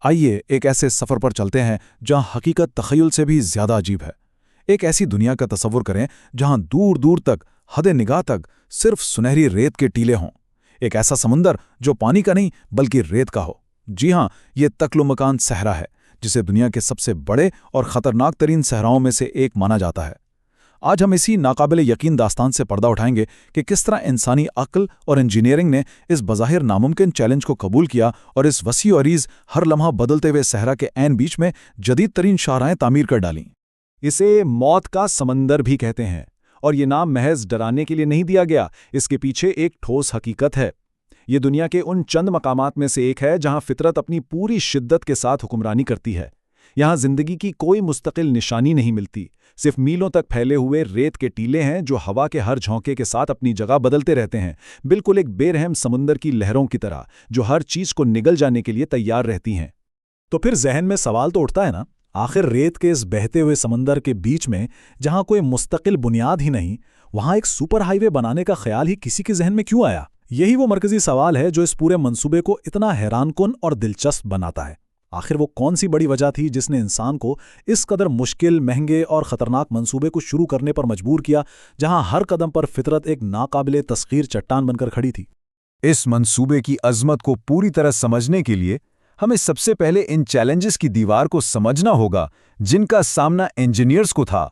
آئیے ایک ایسے سفر پر چلتے ہیں جہاں حقیقت تخیل سے بھی زیادہ عجیب ہے۔ ایک ایسی دنیا کا تصور کریں جہاں دور دور تک، حد نگاہ تک صرف سنہری ریت کے ٹیلے ہوں۔ ایک ایسا سمندر جو پانی کا نہیں بلکہ ریت کا ہو۔ جی ہاں، یہ تکلمکان صحرا ہے، جسے دنیا کے سب سے بڑے اور خطرناک ترین صحراؤں میں سے ایک مانا جاتا ہے۔ آج ہم اسی ناقابل یقین داستان سے پردہ اٹھائیں گے کہ کس طرح انسانی عقل اور انجینئرنگ نے اس بظاہر ناممکن چیلنج کو قبول کیا اور اس وسیع و عریض ہر لمحہ بدلتے ہوئے صحرا کے عین بیچ میں جدید ترین شاہراہیں تعمیر کر ڈالیں۔ اسے موت کا سمندر بھی کہتے ہیں، اور یہ نام محض ڈرانے کے لیے نہیں دیا گیا، اس کے پیچھے ایک ٹھوس حقیقت ہے۔ یہ دنیا کے ان چند مقامات میں سے ایک ہے جہاں فطرت اپنی پوری شدت کے ساتھ حکمرانی کرتی ہے۔ یہاں زندگی کی کوئی مستقل نشانی نہیں ملتی، صرف میلوں تک پھیلے ہوئے ریت کے ٹیلے ہیں جو ہوا کے ہر جھونکے کے ساتھ اپنی جگہ بدلتے رہتے ہیں، بالکل ایک بے رحم سمندر کی لہروں کی طرح جو ہر چیز کو نگل جانے کے لیے تیار رہتی ہیں۔ تو پھر ذہن میں سوال تو اٹھتا ہے نا، آخر ریت کے اس بہتے ہوئے سمندر کے بیچ میں جہاں کوئی مستقل بنیاد ہی نہیں، وہاں ایک سپر ہائی وے بنانے کا خیال ہی کسی کے ذہن میں کیوں آیا؟ یہی وہ مرکزی سوال ہے جو اس پورے منصوبے کو اتنا حیران کن اور دلچسپ بناتا ہے۔ آخر وہ کون سی بڑی وجہ تھی جس نے انسان کو اس قدر مشکل، مہنگے اور خطرناک منصوبے کو شروع کرنے پر مجبور کیا، جہاں ہر قدم پر فطرت ایک ناقابل تسخیر چٹان بن کر کھڑی تھی؟ اس منصوبے کی عظمت کو پوری طرح سمجھنے کے لیے ہمیں سب سے پہلے ان چیلنجز کی دیوار کو سمجھنا ہوگا جن کا سامنا انجینئرز کو تھا۔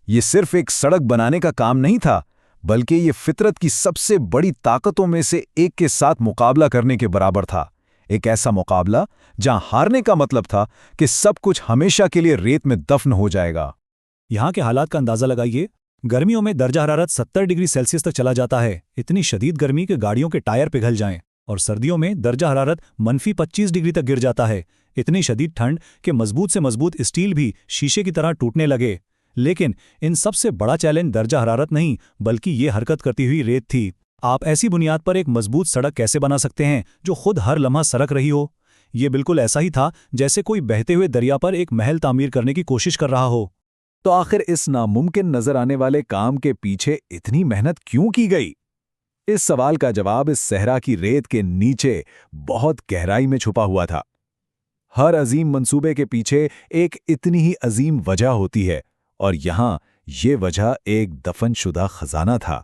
یہ صرف ایک سڑک بنانے کا کام نہیں تھا، بلکہ یہ فطرت کی سب سے بڑی طاقتوں میں سے ایک کے ساتھ مقابلہ کرنے کے برابر تھا۔ ایک ایسا مقابلہ جہاں ہارنے کا مطلب تھا کہ سب کچھ ہمیشہ کے لیے ریت میں دفن ہو جائے گا۔ یہاں کے حالات کا اندازہ لگائیے۔ گرمیوں میں درجہ حرارت 70 ڈگری سیلسیس تک چلا جاتا ہے، اتنی شدید گرمی کہ گاڑیوں کے ٹائر پگھل جائیں، اور سردیوں میں درجہ حرارت -25 ڈگری تک گر جاتا ہے، اتنی شدید ٹھنڈ کہ مضبوط سے مضبوط اسٹیل بھی شیشے کی طرح ٹوٹنے لگے۔ لیکن ان سب سے بڑا چیلنج درجہ حرارت نہیں بلکہ یہ حرکت کرتی ہوئی ریت تھی۔ آپ ایسی بنیاد پر ایک مضبوط سڑک کیسے بنا سکتے ہیں جو خود ہر لمحہ سرک رہی ہو؟ یہ بالکل ایسا ہی تھا جیسے کوئی بہتے ہوئے دریا پر ایک محل تعمیر کرنے کی کوشش کر رہا ہو۔ تو آخر اس ناممکن نظر آنے والے کام کے پیچھے اتنی محنت کیوں کی گئی؟ اس سوال کا جواب اس صحرا کی ریت کے نیچے بہت گہرائی میں چھپا ہوا تھا۔ ہر عظیم منصوبے کے پیچھے ایک اتنی ہی عظیم وجہ ہوتی ہے، اور یہاں یہ وجہ ایک دفن شدہ خزانہ تھا۔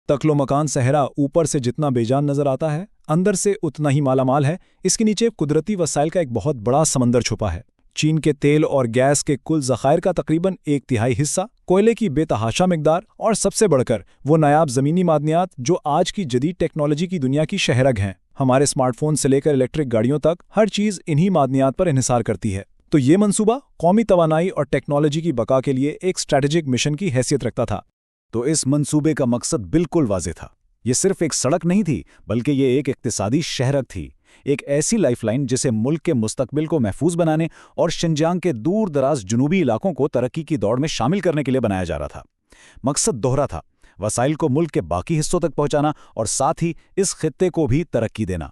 تکلمکان صحرا اوپر سے جتنا بے جان نظر آتا ہے، اندر سے اتنا ہی مالا مال ہے۔ اس کے نیچے قدرتی وسائل کا ایک بہت بڑا سمندر چھپا ہے۔ چین کے تیل اور گیس کے کل ذخائر کا تقریباً 1/3 حصہ، کوئلے کی بے تحاشا مقدار، اور سب سے بڑھ کر وہ نایاب زمینی معدنیات جو آج کی جدید ٹیکنالوجی کی دنیا کی شہرگ ہیں۔ ہمارے اسمارٹ فون سے لے کر الیکٹرک گاڑیوں تک ہر چیز انہی معدنیات پر انحصار کرتی ہے۔ تو یہ منصوبہ قومی توانائی اور ٹیکنالوجی کی بقا کے لیے ایک اسٹریٹجک مشن کی حیثیت رکھتا تھا۔ تو اس منصوبے کا مقصد بالکل واضح تھا۔ یہ صرف ایک سڑک نہیں تھی، بلکہ یہ ایک اقتصادی شہرک تھی، ایک ایسی لائف لائن جسے ملک کے مستقبل کو محفوظ بنانے اور شنجیانگ کے دور دراز جنوبی علاقوں کو ترقی کی دوڑ میں شامل کرنے کے لیے بنایا جا رہا تھا۔ مقصد دوہرا تھا، وسائل کو ملک کے باقی حصوں تک پہنچانا اور ساتھ ہی اس خطے کو بھی ترقی دینا۔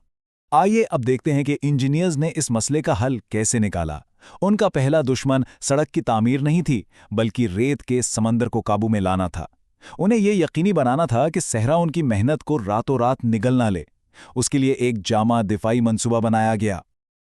آئیے اب دیکھتے ہیں کہ انجینئرز نے اس مسئلے کا حل کیسے نکالا۔ ان کا پہلا دشمن سڑک کی تعمیر نہیں تھی، بلکہ ریت کے سمندر کو قابو میں لانا تھا۔ انہیں یہ یقینی بنانا تھا کہ صحرا ان کی محنت کو راتوں رات نگل نہ لے۔ اس کے لیے ایک جامع دفاعی منصوبہ بنایا گیا۔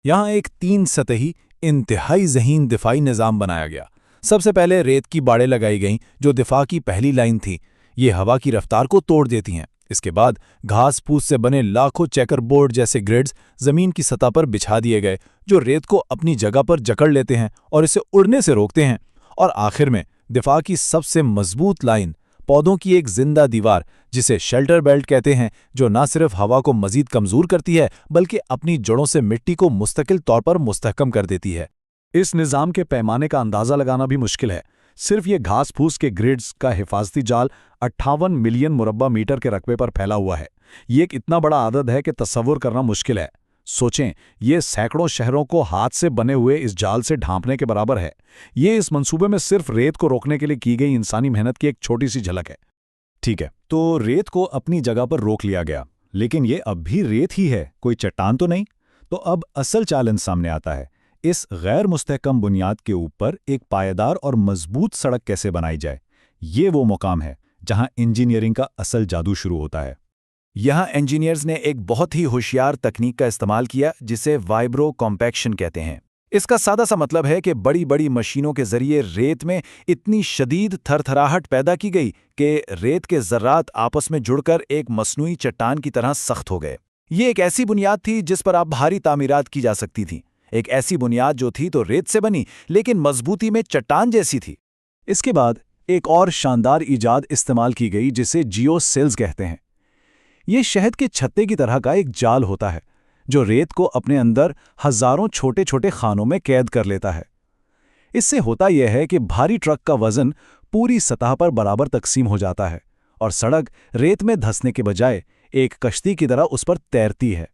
یہاں ایک 3 سطحی انتہائی ذہین دفاعی نظام بنایا گیا۔ سب سے پہلے ریت کی باڑیں لگائی گئیں جو دفاع کی پہلی لائن تھی۔ یہ ہوا کی رفتار کو توڑ دیتی ہیں۔ اس کے بعد گھاس پھوس سے بنے لاکھوں چیکر بورڈ جیسے گریڈز زمین کی سطح پر بچھا دیے گئے جو ریت کو اپنی جگہ پر جکڑ لیتے ہیں اور اسے اڑنے سے روکتے ہیں۔ اور آخر میں دفاع کی سب سے مضبوط لائن، پودوں کی ایک زندہ دیوار جسے شیلٹر بیلٹ کہتے ہیں، جو نہ صرف ہوا کو مزید کمزور کرتی ہے بلکہ اپنی جڑوں سے مٹی کو مستقل طور پر مستحکم کر دیتی ہے۔ اس نظام کے پیمانے کا اندازہ لگانا بھی مشکل ہے۔ صرف یہ گھاس پھوس کے گریڈز کا حفاظتی جال 58 ملین مربع میٹر کے رقبے پر پھیلا ہوا ہے۔ یہ ایک اتنا بڑا عدد ہے کہ تصور کرنا مشکل ہے۔ سوچیں، یہ سینکڑوں شہروں کو ہاتھ سے بنے ہوئے اس جال سے ڈھانپنے کے برابر ہے۔ یہ اس منصوبے میں صرف ریت کو روکنے کے لیے کی گئی انسانی محنت کی ایک چھوٹی سی جھلک ہے۔ ٹھیک ہے، تو ریت کو اپنی جگہ پر روک لیا گیا، لیکن یہ اب بھی ریت ہی ہے، کوئی چٹان تو نہیں۔ تو اب اصل چیلنج سامنے آتا ہے، اس غیر مستحکم بنیاد کے اوپر ایک پائیدار اور مضبوط سڑک کیسے بنائی جائے۔ یہ وہ مقام ہے جہاں انجینئرنگ کا اصل جادو شروع ہوتا ہے۔ یہاں انجینئرز نے ایک بہت ہی ہوشیار تکنیک کا استعمال کیا جسے وائبرو کمپیکشن کہتے ہیں۔ اس کا سادہ سا مطلب ہے کہ بڑی بڑی مشینوں کے ذریعے ریت میں اتنی شدید تھرتھراہٹ پیدا کی گئی کہ ریت کے ذرات آپس میں جڑ کر ایک مصنوعی چٹان کی طرح سخت ہو گئے۔ یہ ایک ایسی بنیاد تھی جس پر اب بھاری تعمیرات کی جا سکتی تھیں، ایک ایسی بنیاد جو تھی تو ریت سے بنی لیکن مضبوطی میں چٹان جیسی تھی۔ اس کے بعد ایک اور شاندار ایجاد استعمال کی گئی جسے جیو سیلز کہتے ہیں۔ یہ شہد کے چھتے کی طرح کا ایک جال ہوتا ہے جو ریت کو اپنے اندر ہزاروں چھوٹے چھوٹے خانوں میں قید کر لیتا ہے۔ اس سے ہوتا یہ ہے کہ بھاری ٹرک کا وزن پوری سطح پر برابر تقسیم ہو جاتا ہے اور سڑک ریت میں دھسنے کے بجائے ایک کشتی کی طرح اس پر تیرتی ہے۔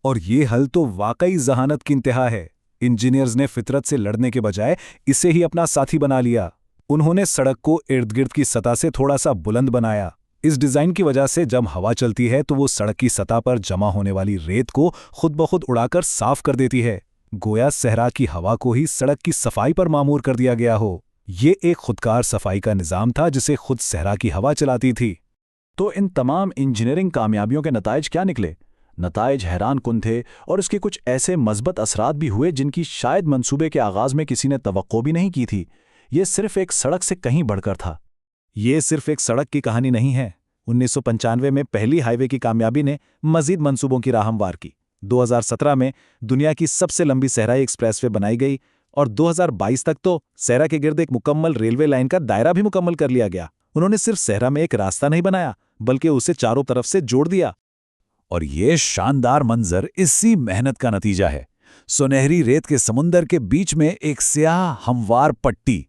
اور یہ حل تو واقعی ذہانت کی انتہا ہے۔ انجینئرز نے فطرت سے لڑنے کے بجائے اسے ہی اپنا ساتھی بنا لیا۔ انہوں نے سڑک کو ارد گرد کی سطح سے تھوڑا سا بلند بنایا۔ اس ڈیزائن کی وجہ سے جب ہوا چلتی ہے تو وہ سڑک کی سطح پر جمع ہونے والی ریت کو خود بخود اڑا کر صاف کر دیتی ہے، گویا صحرا کی ہوا کو ہی سڑک کی صفائی پر معمور کر دیا گیا ہو۔ یہ ایک خودکار صفائی کا نظام تھا جسے خود صحرا کی ہوا چلاتی تھی۔ تو ان تمام انجینئرنگ کامیابیوں کے نتائج کیا نکلے؟ نتائج حیران کن تھے اور اس کے کچھ ایسے مثبت اثرات بھی ہوئے جن کی شاید منصوبے کے آغاز میں کسی نے توقع بھی نہیں کی تھی۔ یہ صرف ایک سڑک سے کہیں بڑھ کر تھا۔ یہ صرف ایک سڑک کی کہانی نہیں ہے۔ 1995 میں پہلی ہائی وے کی کامیابی نے مزید منصوبوں کی راہ ہموار کی۔ 2017 میں دنیا کی سب سے لمبی صحرائی ایکسپریس وے بنائی گئی اور 2022 تک تو صحرا کے گرد ایک مکمل ریلوے لائن کا دائرہ بھی مکمل کر لیا گیا۔ انہوں نے صرف صحرا میں ایک راستہ نہیں بنایا بلکہ اسے چاروں طرف سے جوڑ دیا۔ اور یہ شاندار منظر اسی محنت کا نتیجہ ہے۔ سنہری ریت کے سمندر کے بیچ میں ایک سیاہ ہموار پٹی۔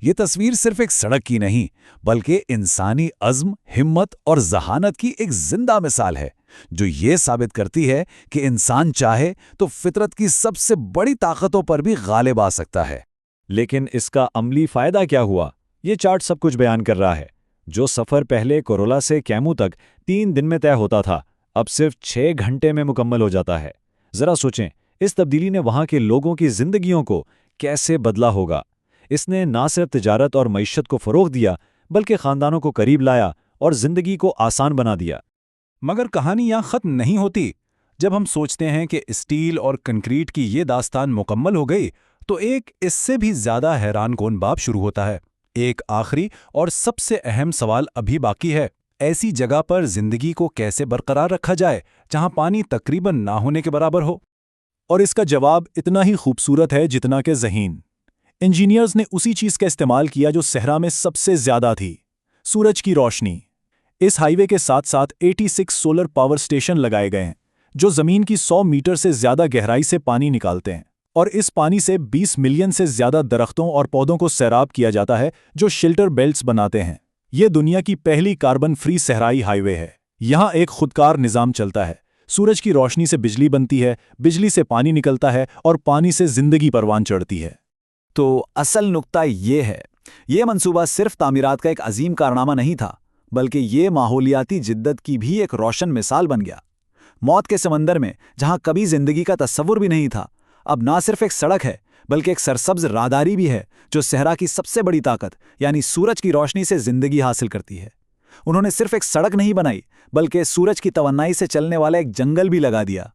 یہ تصویر صرف ایک سڑک کی نہیں بلکہ انسانی عزم، ہمت اور ذہانت کی ایک زندہ مثال ہے جو یہ ثابت کرتی ہے کہ انسان چاہے تو فطرت کی سب سے بڑی طاقتوں پر بھی غالب آ سکتا ہے۔ لیکن اس کا عملی فائدہ کیا ہوا؟ یہ چارٹ سب کچھ بیان کر رہا ہے۔ جو سفر پہلے کورولا سے کیمو تک 3 دن میں طے ہوتا تھا اب صرف 6 گھنٹے میں مکمل ہو جاتا ہے۔ ذرا سوچیں، اس تبدیلی نے وہاں کے لوگوں کی زندگیوں کو کیسے بدلا ہوگا۔ اس نے نہ صرف تجارت اور معیشت کو فروغ دیا بلکہ خاندانوں کو قریب لایا اور زندگی کو آسان بنا دیا۔ مگر کہانی یہاں ختم نہیں ہوتی۔ جب ہم سوچتے ہیں کہ اسٹیل اور کنکریٹ کی یہ داستان مکمل ہو گئی تو ایک اس سے بھی زیادہ حیران کن باب شروع ہوتا ہے۔ ایک آخری اور سب سے اہم سوال ابھی باقی ہے۔ ایسی جگہ پر زندگی کو کیسے برقرار رکھا جائے جہاں پانی تقریباً نہ ہونے کے برابر ہو؟ اور اس کا جواب اتنا ہی خوبصورت ہے جتنا کہ ذہین۔ انجینئرز نے اسی چیز کا استعمال کیا جو صحرا میں سب سے زیادہ تھی، سورج کی روشنی۔ اس ہائی وے کے ساتھ ساتھ 86 سولر پاور سٹیشن لگائے گئے ہیں جو زمین کی 100 میٹر سے زیادہ گہرائی سے پانی نکالتے ہیں، اور اس پانی سے 20 ملین سے زیادہ درختوں اور پودوں کو سیراب کیا جاتا ہے جو شیلٹر بیلٹس بناتے ہیں۔ یہ دنیا کی پہلی کاربن فری صحرائی ہائی وے ہے۔ یہاں ایک خودکار نظام چلتا ہے۔ سورج کی روشنی سے بجلی بنتی ہے، بجلی سے پانی نکلتا ہے اور پانی سے زندگی پروان چڑھتی ہے۔ تو اصل نقطہ یہ ہے، یہ منصوبہ صرف تعمیرات کا ایک عظیم کارنامہ نہیں تھا بلکہ یہ ماحولیاتی جدت کی بھی ایک روشن مثال بن گیا۔ موت کے سمندر میں جہاں کبھی زندگی کا تصور بھی نہیں تھا، اب نہ صرف ایک سڑک ہے بلکہ ایک سرسبز راہداری بھی ہے جو صحرا کی سب سے بڑی طاقت یعنی سورج کی روشنی سے زندگی حاصل کرتی ہے۔ انہوں نے صرف ایک سڑک نہیں بنائی بلکہ سورج کی توانائی سے چلنے والا ایک جنگل بھی لگا دیا۔